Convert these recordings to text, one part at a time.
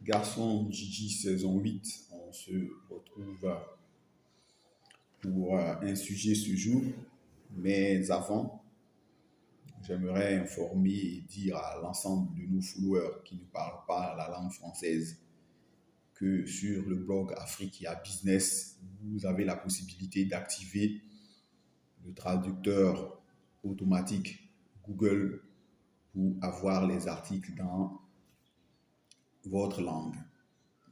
Garçon Gigi saison 8, on se retrouve pour un sujet ce jour. Mais avant, j'aimerais informer et dire à l'ensemble de nos followers qui ne parlent pas la langue française que sur le blog Africa Business, vous avez la possibilité d'activer le traducteur automatique Google pour avoir les articles dans votre langue.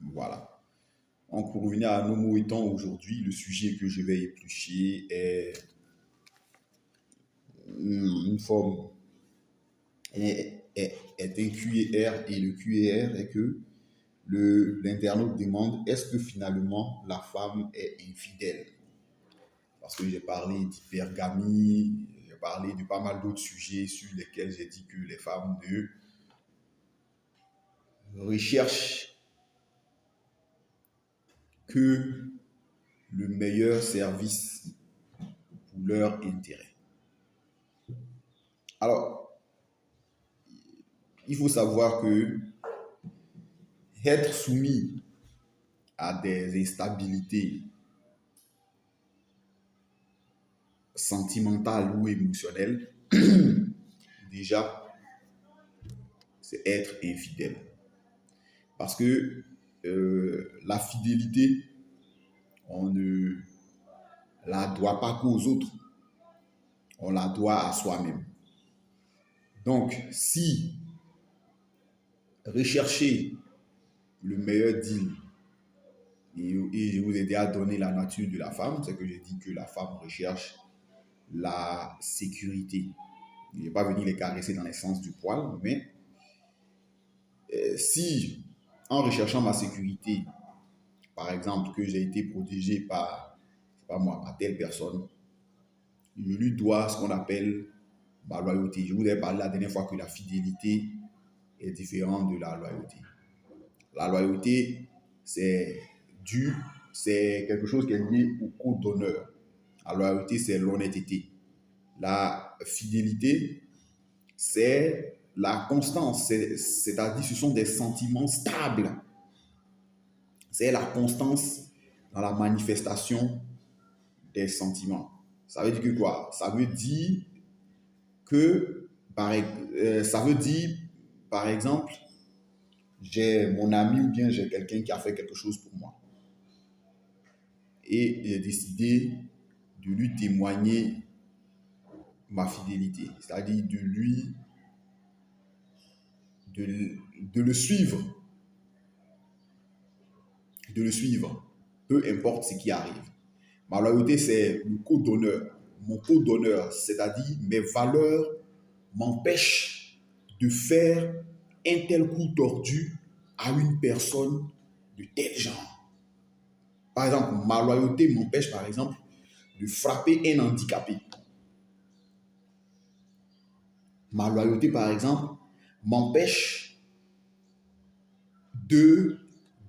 Voilà. Donc, pour revenir à nos mots étant aujourd'hui, le sujet que je vais éplucher est une forme, est un QER, et le QER est que l'internaute demande est-ce que finalement la femme est infidèle? Parce que j'ai parlé d'hypergamie, j'ai parlé de pas mal d'autres sujets sur lesquels j'ai dit que les femmes recherchent que le meilleur service pour leur intérêt. Alors, il faut savoir que être soumis à des instabilités sentimentales ou émotionnelles, déjà, c'est être infidèle. Parce que la fidélité, on ne la doit pas qu'aux autres, on la doit à soi-même. Donc, si rechercher le meilleur deal, et je vous ai déjà donné la nature de la femme, c'est que j'ai dit que la femme recherche la sécurité. Je ne vais pas venir les caresser dans le sens du poil, mais si en recherchant ma sécurité, par exemple, que j'ai été protégé par, c'est pas moi, par telle personne, je lui dois ce qu'on appelle ma loyauté. Je vous ai parlé la dernière fois que la fidélité est différente de la loyauté. La loyauté, c'est quelque chose qui est lié au code d'honneur. La loyauté, c'est l'honnêteté. La fidélité, c'est la constance, c'est-à-dire ce sont des sentiments stables. C'est la constance dans la manifestation des sentiments. Ça veut dire que quoi? Ça veut dire que, ça veut dire, par exemple, j'ai mon ami ou bien j'ai quelqu'un qui a fait quelque chose pour moi. Et j'ai décidé de lui témoigner ma fidélité, c'est-à-dire de le suivre, peu importe ce qui arrive. Ma loyauté, c'est le code d'honneur. Mon code d'honneur, c'est-à-dire mes valeurs m'empêchent de faire un tel coup tordu à une personne de tel genre. Par exemple, ma loyauté m'empêche, par exemple, de frapper un handicapé. Ma loyauté, par exemple, m'empêche de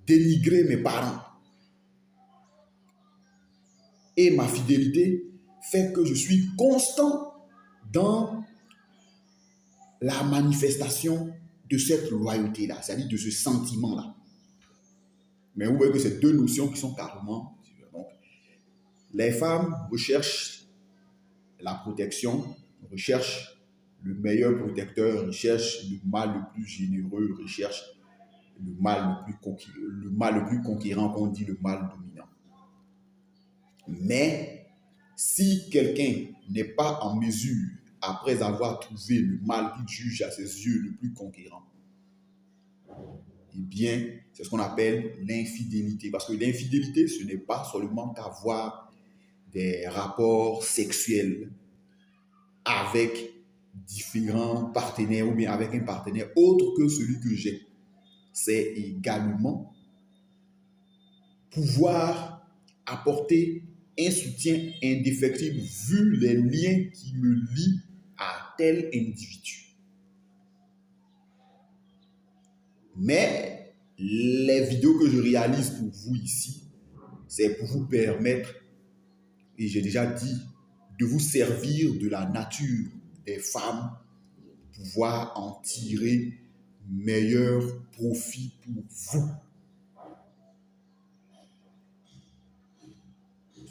dénigrer mes parents. Et ma fidélité fait que je suis constant dans la manifestation de cette loyauté-là, c'est-à-dire de ce sentiment-là. Mais vous voyez que c'est deux notions qui sont carrément différentes. Donc, les femmes recherchent la protection, recherchent le meilleur protecteur, recherchent le mâle le plus généreux, recherchent le mâle le plus conquérant, qu'on dit le mâle dominant. Mais si quelqu'un n'est pas en mesure, après avoir trouvé le mâle qu'il juge à ses yeux le plus conquérant, eh bien, c'est ce qu'on appelle l'infidélité. Parce que l'infidélité, ce n'est pas seulement qu'avoir des rapports sexuels avec différents partenaires ou bien avec un partenaire autre que celui que j'ai. C'est également pouvoir apporter un soutien indéfectible vu les liens qui me lient à tel individu. Mais les vidéos que je réalise pour vous ici, c'est pour vous permettre, et j'ai déjà dit, de vous servir de la nature des femmes, pouvoir en tirer meilleur profit pour vous.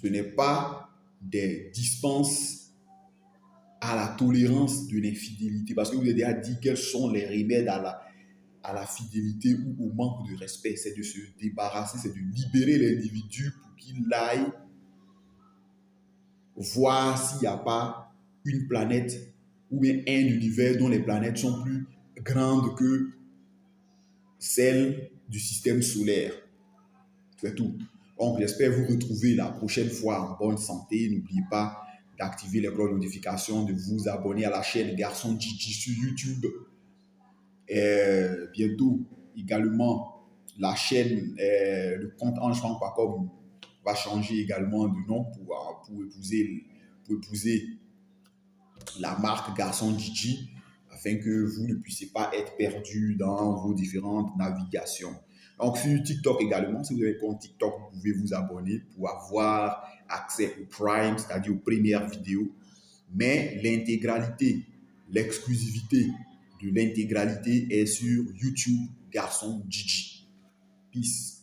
Ce n'est pas des dispenses à la tolérance de l'infidélité. Parce que vous avez déjà dit quels sont les remèdes à la fidélité ou au manque de respect. C'est de se débarrasser, c'est de libérer l'individu pour qu'il aille voir s'il n'y a pas une planète ou bien un univers dont les planètes sont plus grandes que celles du système solaire. C'est tout. Donc, j'espère vous retrouver la prochaine fois en bonne santé. N'oubliez pas d'activer les cloches de notification, de vous abonner à la chaîne Garçon Gigi sur YouTube. Et bientôt, également, la chaîne, le compte angefranc.com va changer également de nom pour épouser la marque Garçon Gigi afin que vous ne puissiez pas être perdu dans vos différentes navigations. Donc, sur TikTok également, si vous avez un compte TikTok, vous pouvez vous abonner pour avoir accès au Prime, c'est-à-dire aux premières vidéos. Mais l'intégralité, l'exclusivité de l'intégralité est sur YouTube Garçon Gigi. Peace.